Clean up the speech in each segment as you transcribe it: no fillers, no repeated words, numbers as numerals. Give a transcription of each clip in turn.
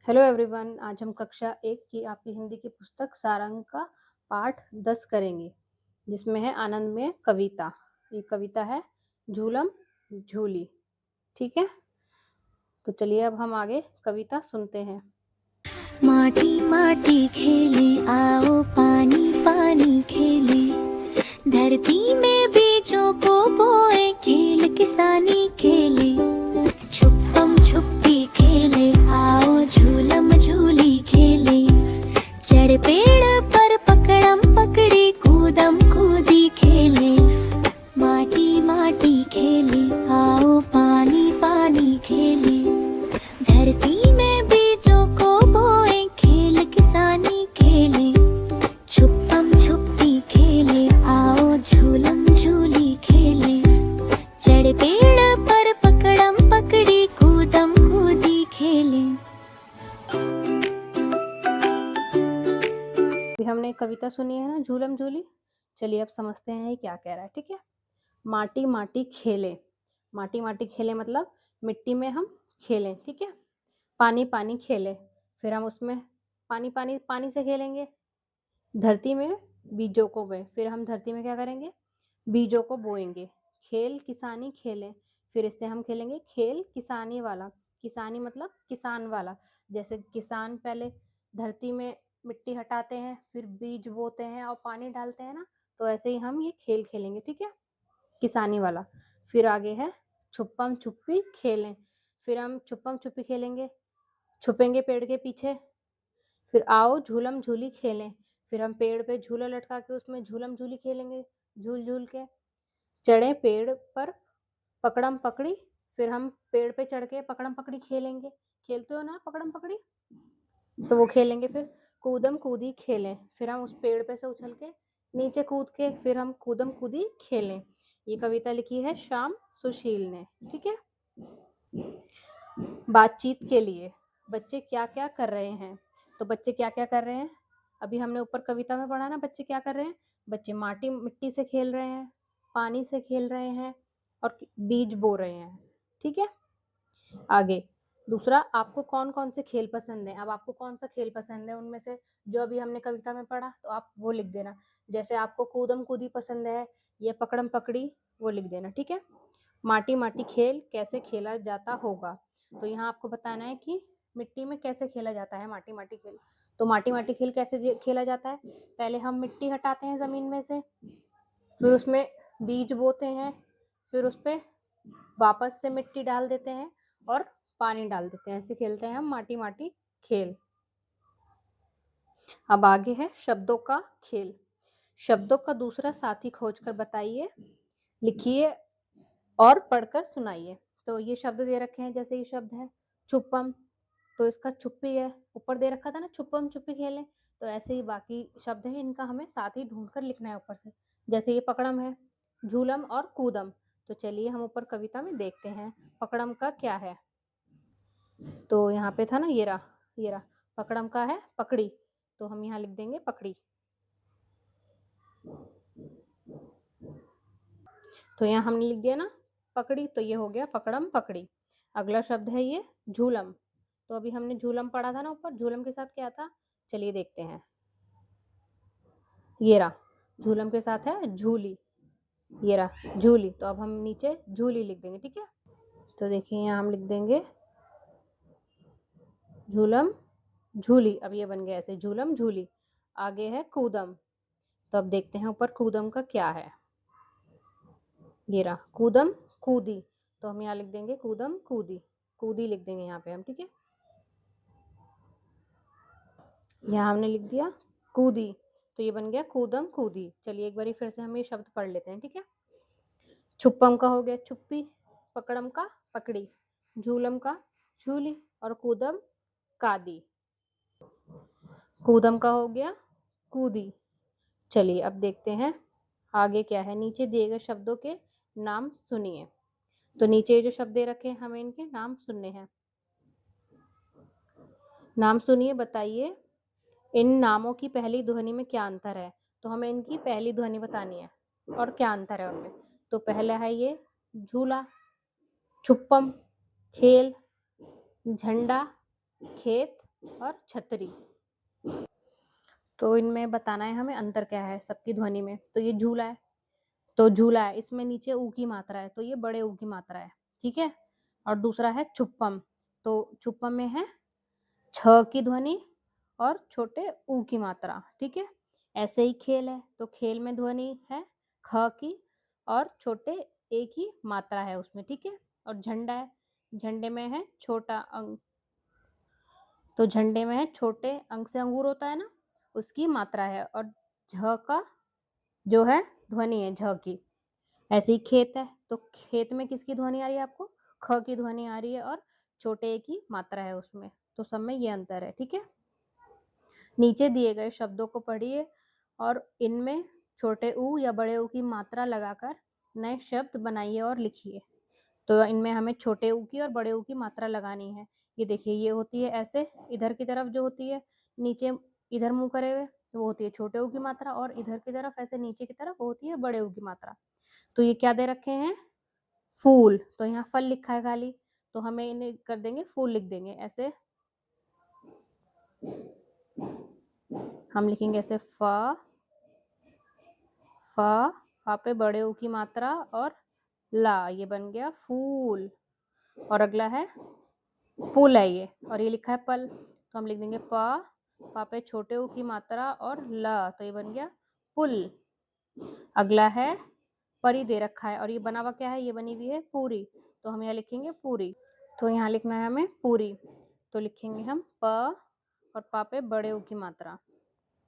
Hello everyone. आज हम कक्षा 1 की आपकी हिंदी की पुस्तक सारंग का पाठ 10 करेंगे, जिसमें है आनंद में कविता। ये कविता है झूलम झूली। ठीक है, तो चलिए अब हम आगे कविता सुनते हैं। माटी माटी खेले आओ पानी पानी खेले, धरती में बीजों को बोए खेल किसानी खेले, छुपम छुपी खेले आओ झूलम झूली खेले, चढ़ पेड़ पर पकड़म पकड़ी कूदम कूदी खेले, माटी माटी खेले आओ पानी पानी खेले, धरती में बीजों को बोए खेल किसानी खेले, छुपम छुपी खेले आओ झूलम झूली खेले, चढ़ पेड़ पर पकड़म पकड़ी कूदम कूदी खेले। अभी हमने एक कविता सुनी है ना, झूलम झूली। चलिए अब समझते हैं ये क्या कह रहा है। ठीक है, माटी माटी खेले। माटी माटी खेले मतलब मिट्टी में हम खेलें। ठीक है, पानी पानी खेले, फिर हम उसमें पानी पानी पानी से खेलेंगे। धरती में बीजों को बोए, फिर हम धरती में क्या करेंगे, बीजों को बोएंगे। खेल किसानी खेलें, फिर इससे हम खेलेंगे खेल किसानी वाला। किसानी मतलब किसान वाला। जैसे किसान पहले धरती में मिट्टी हटाते हैं, फिर बीज बोते हैं और पानी डालते हैं ना, तो ऐसे ही हम ये खेल खेलेंगे। ठीक है, किसानी वाला। फिर आगे है छुपम छुपी खेलें, फिर हम छुपम छुपी खेलेंगे, छुपेंगे पेड़ के पीछे। फिर आओ झूलम झूली खेलें, फिर हम पेड़ पे झूला लटका के उसमें झूलम झूली खेलेंगे, झूल झूल के। चढ़े पेड़ पर पकड़म पकड़ी, फिर हम पेड़ पे चढ़ के पकड़म पकड़ी खेलेंगे। खेलते हो ना पकड़म पकड़ी, तो वो खेलेंगे। फिर कूदम कूदी खेलें, फिर हम उस पेड़ पे से उछल के नीचे कूद के फिर हम कूदम कूदी खेलें। ये कविता लिखी है श्याम सुशील ने। ठीक है, बातचीत के लिए बच्चे क्या क्या कर रहे हैं। तो बच्चे क्या क्या कर रहे हैं, अभी हमने ऊपर कविता में पढ़ा ना, बच्चे क्या कर रहे हैं। बच्चे मिट्टी से खेल रहे हैं, पानी से खेल रहे हैं और बीज बो रहे हैं। ठीक है, आगे दूसरा, आपको कौन कौन से खेल पसंद है। अब आपको कौन सा खेल पसंद है उनमें से, जो अभी हमने कविता में पढ़ा, तो आप वो लिख देना। जैसे आपको कूदम कूदी पसंद है या पकड़म पकड़ी, वो लिख देना। ठीक है, माटी माटी खेल कैसे खेला जाता होगा। तो यहाँ आपको बताना है कि मिट्टी में कैसे खेला जाता है माटी माटी खेल। तो माटी माटी खेल कैसे खेला जाता है, पहले हम मिट्टी हटाते हैं जमीन में से, फिर उसमें बीज बोते हैं, फिर उस पे वापस से मिट्टी डाल देते हैं और पानी डाल देते हैं। ऐसे खेलते हैं हम माटी माटी खेल। अब आगे है शब्दों का खेल। शब्दों का दूसरा साथी खोजकर बताइए, लिखिए और पढ़कर सुनाइए। तो ये शब्द दे रखे हैं, जैसे ये शब्द है छुपम, तो इसका छुप्पी है, ऊपर दे रखा था ना छुपम छुप्पी खेलें। तो ऐसे ही बाकी शब्द हैं, इनका हमें साथ ही ढूंढ कर लिखना है ऊपर से। जैसे ये पकड़म है, झूलम और कूदम। तो चलिए हम ऊपर कविता में देखते हैं पकड़म का क्या है। तो यहाँ पे था ना, ये रहा पकड़म का है पकड़ी, तो हम यहाँ लिख देंगे पकड़ी। तो यहाँ हमने लिख दिया ना पकड़ी, तो ये हो गया पकड़म पकड़ी। अगला शब्द है ये झूलम। तो अभी हमने झूलम पढ़ा था ना ऊपर, झूलम के साथ क्या था, चलिए देखते हैं। ये रहा झूलम के साथ है झूली, ये रहा झूली। तो अब हम नीचे झूली लिख देंगे। ठीक है, तो देखिए यहाँ हम लिख देंगे झूलम झूली। अब ये बन गया ऐसे झूलम झूली। आगे है कूदम, तो अब देखते हैं ऊपर कूदम का क्या है। ये रहा कूदम कूदी, तो हम यहाँ लिख देंगे कूदम कूदी, कूदी लिख देंगे यहाँ पे हम। ठीक है, यहाँ हमने लिख दिया कूदी, तो ये बन गया कूदम कूदी। चलिए एक बार फिर से हम ये शब्द पढ़ लेते हैं। ठीक है, छुपम का हो गया छुप्पी, पकड़म का पकड़ी, झूलम का झूली और कूदम कादी। कूदम का हो गया कूदी। चलिए अब देखते हैं आगे क्या है। नीचे दिए गए शब्दों के नाम सुनिए। तो नीचे जो शब्द दे रखे हैं हमें इनके नाम सुनने हैं। नाम सुनिए, बताइए इन नामों की पहली ध्वनि में क्या अंतर है। तो हमें इनकी पहली ध्वनि बतानी है और क्या अंतर है उनमें। तो पहला है ये झूला, छुप्पम खेल, झंडा खेत, और छतरी। तो इनमें बताना है हमें अंतर क्या है सबकी ध्वनि में। तो ये झूला है, तो झूला है, इसमें नीचे ऊ की मात्रा है, तो ये बड़े ऊ की मात्रा है, ठीक है। और दूसरा है छुप्पम, तो छुप्पम में है छ की ध्वनि और छोटे ऊ की मात्रा, ठीक है। ऐसे ही खेल है, तो खेल में ध्वनि है ख की और छोटे ए की मात्रा है उसमें, ठीक है। और झंडा है, झंडे में है छोटा अंक, तो झंडे में है छोटे अंक से अंगूर होता है ना, उसकी मात्रा है। और झ का जो है ध्वनि है झ की। ऐसे ही खेत है, तो खेत में किसकी ध्वनि आ रही है आपको, ख की ध्वनि आ रही है और छोटे ए की मात्रा है उसमें, तो सब में ये अंतर है, ठीक है। नीचे दिए गए शब्दों को पढ़िए और इनमें छोटे ऊ या बड़े ऊ की मात्रा लगाकर नए शब्द बनाइए और लिखिए। तो इनमें हमें छोटे ऊ की और बड़े ऊ की मात्रा लगानी है। ये देखिए, ये होती है ऐसे, इधर की तरफ जो होती है नीचे इधर मुंह करे हुए, वो होती है छोटे ऊ की मात्रा, और इधर की तरफ ऐसे नीचे की तरफ वो होती है बड़े ऊ की मात्रा। तो ये क्या दे रखे हैं, फूल, तो यहाँ फल लिखा है खाली, तो हमें इन्हें कर देंगे फूल लिख देंगे ऐसे। हम लिखेंगे ऐसे फा पे बड़े ऊ की मात्रा और ला, ये बन गया फूल। और अगला है पुल है ये, और ये लिखा है पल, तो हम लिख देंगे पा पे छोटे ऊ की मात्रा और ल, तो ये बन गया पुल। अगला है परी दे रखा है, और ये बना हुआ क्या है, ये बनी हुई है पूरी, तो हम यहाँ लिखेंगे पूरी। तो यहाँ लिखना है हमें पूरी, तो लिखेंगे हम प और पा पे बड़े ऊ की मात्रा,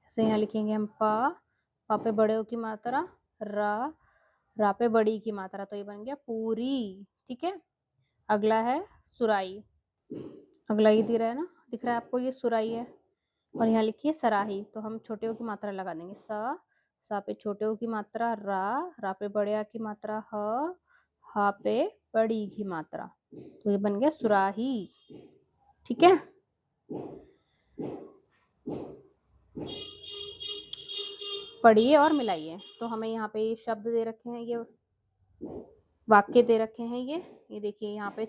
ऐसे यहाँ लिखेंगे हम पा पे बड़े ऊ की मात्रा, रा पे बड़ी की मात्रा, तो ये बन गया पूरी, ठीक है। अगला है सुराई, अगला ये दिख रहा है आपको, ये सुराई है। और यहाँ लिखिए सराही, तो हम छोटे ओ की मात्रा लगा देंगे, सा पे छोटे ओ की मात्रा, रा पे बड़े आ की मात्रा, हा पे बड़ी की मात्रा, तो ये बन गया सुराही, ठीक है। पढ़िए और मिलाइए। तो हमें यहाँ पे ये शब्द दे रखे हैं, ये वाक्य दे रखे हैं, ये देखिए यहाँ पे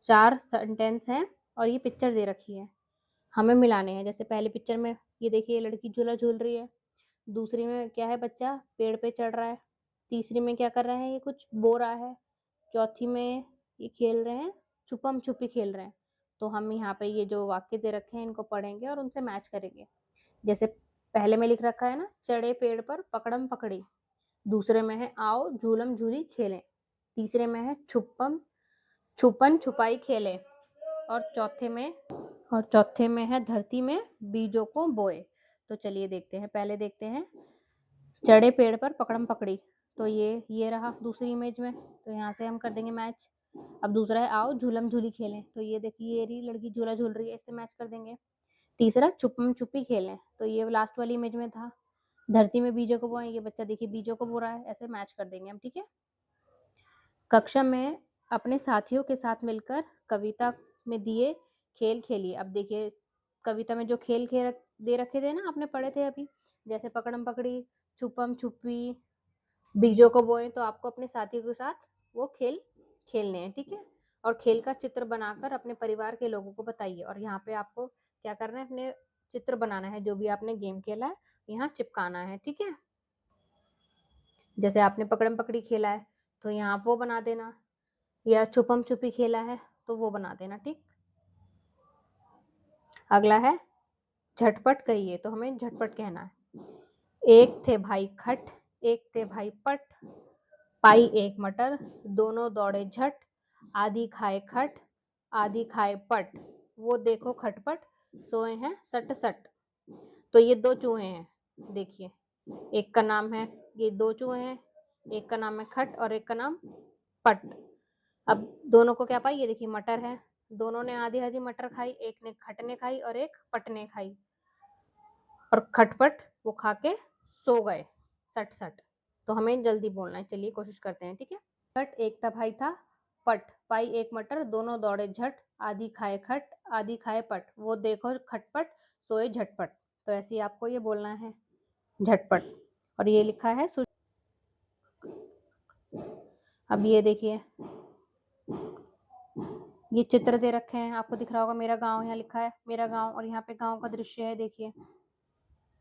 चार सेंटेंस हैं और ये पिक्चर दे रखी है, हमें मिलाने हैं। जैसे पहली पिक्चर में ये देखिए लड़की झूला झूल रही है, दूसरी में क्या है, बच्चा पेड़ पे चढ़ रहा है, तीसरी में क्या कर रहे हैं, ये कुछ बो रहा है, चौथी में ये खेल रहे हैं, छुपम छुपी खेल रहे हैं। तो हम यहाँ पे ये जो वाक्य दे रखे हैं इनको पढ़ेंगे और उनसे मैच करेंगे। जैसे पहले में लिख रखा है ना, चढ़े पेड़ पर पकड़म पकड़ी, दूसरे में है आओ झूलम झूली खेलें, तीसरे में है छुपन छुपाई खेलें, और चौथे में है धरती में बीजों को बोए। तो चलिए देखते हैं, पहले देखते हैं चढ़े पेड़ पर पकड़म पकड़ी, तो ये रहा दूसरी इमेज में, तो यहाँ से हम कर देंगे मैच। अब दूसरा है आओ झूलम झूली खेलें, तो ये देखिए ये रही लड़की झूला झूल रही है, इससे मैच कर देंगे। तीसरा छुपम छुपी खेलें, तो ये लास्ट वाली इमेज में था, धरती में बीजों को बोए, ये बच्चा देखिए बीजों को बो रहा है, ऐसे मैच कर देंगे हम, ठीक है। कक्षा में अपने साथियों के साथ मिलकर कविता में दिए खेल खेलिए। अब देखिए कविता में जो खेल दे रखे थे ना, आपने पढ़े थे अभी, जैसे पकड़म पकड़ी, छुपम छुपी, बीजों को बोए, तो आपको अपने साथियों के साथ वो खेल खेलने हैं, ठीक है। और खेल का चित्र बनाकर अपने परिवार के लोगों को बताइए, और यहाँ पे आपको क्या करना है, अपने चित्र बनाना है, जो भी आपने गेम खेला है यहाँ चिपकाना है, ठीक है। जैसे आपने पकड़म पकड़ी खेला है तो यहाँ आप वो बना देना, या छुपम छुपी खेला है तो वो बना देना, ठीक। अगला है झटपट कहिए, तो हमें झटपट कहना है। एक थे भाई खट, एक थे भाई पट, पाई एक मटर, दोनों दौड़े झट, आधी खाए खट, आधी खाए पट, वो देखो खटपट, सोए हैं सट सट। तो ये दो चूहे हैं, देखिए एक का नाम है, ये दो चूहे हैं, एक का नाम है खट और एक का नाम पट। अब दोनों को क्या पाई, ये देखिए मटर है, दोनों ने आधी आधी मटर खाई, एक ने खट ने खाई और एक पट ने खाई, और खटपट वो खा के सो गए सट सट। तो हमें जल्दी बोलना है, चलिए कोशिश करते हैं, ठीक है। खट एक था भाई था, पट पाई एक मटर, दोनों दौड़े झट, आधी खाए खट आधी खाए पट, वो देखो खटपट सोए झटपट। तो ऐसे ही आपको ये बोलना है झटपट। और ये लिखा है अब ये देखिए ये चित्र दे रखे हैं, आपको दिख रहा होगा मेरा गाँव, यहाँ लिखा है मेरा गाँव और यहाँ पे गाँव का दृश्य है देखिए।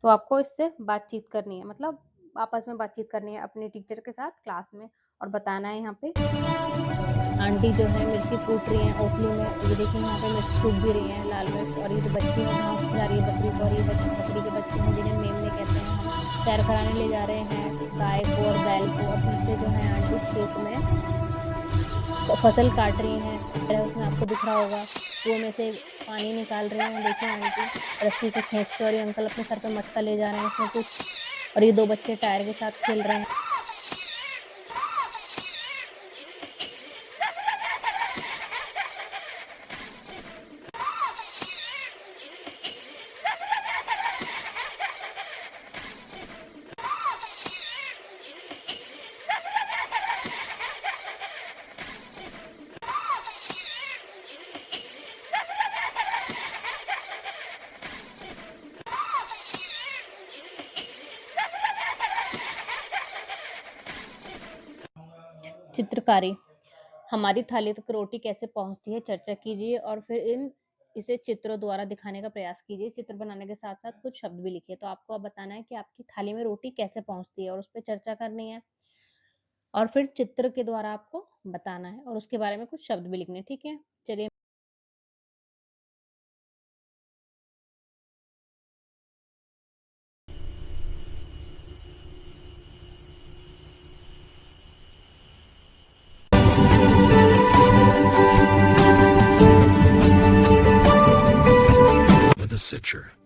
तो आपको इससे बातचीत करनी है, मतलब आपस में बातचीत करनी है अपने टीचर के साथ क्लास में और बताना है यहाँ पे आंटी जो है मिर्ची कूट रही हैं ओखली में, ये देखिए यहाँ पे मिर्च सूख भी रही है लाल मिर्च, और ये जो बच्ची है घास खिला रही है बकरी को, और ये बकरी के बच्चे हैं जिन्हें मेमने कहते हैं, हम सैर कराने ले जा रहे हैं गाय को और बैल को, और पीछे जो है आंटी खेत में फसल काट रही हैं, उसमें आपको दिख रहा होगा कुएं में से पानी निकाल रहे हैं, देखिए आंटी रस्सी से खींच के, और ये अंकल अपने सर पे मटका ले जा रहे हैं उसमें कुछ, और ये 2 बच्चे टायर के साथ खेल रहे हैं। चित्रकारी, हमारी थाली तक रोटी कैसे पहुँचती है चर्चा कीजिए और फिर इसे चित्रों द्वारा दिखाने का प्रयास कीजिए। चित्र बनाने के साथ-साथ कुछ शब्द भी लिखिए। तो आपको अब बताना है कि आपकी थाली में रोटी कैसे पहुँचती है और उसपे चर्चा करनी है और फिर चित्र के द्वारा आपको बताना है और उसके बारे में कुछ शब्द भी लिखने हैं, ठीक है? चलिए with a Citrus.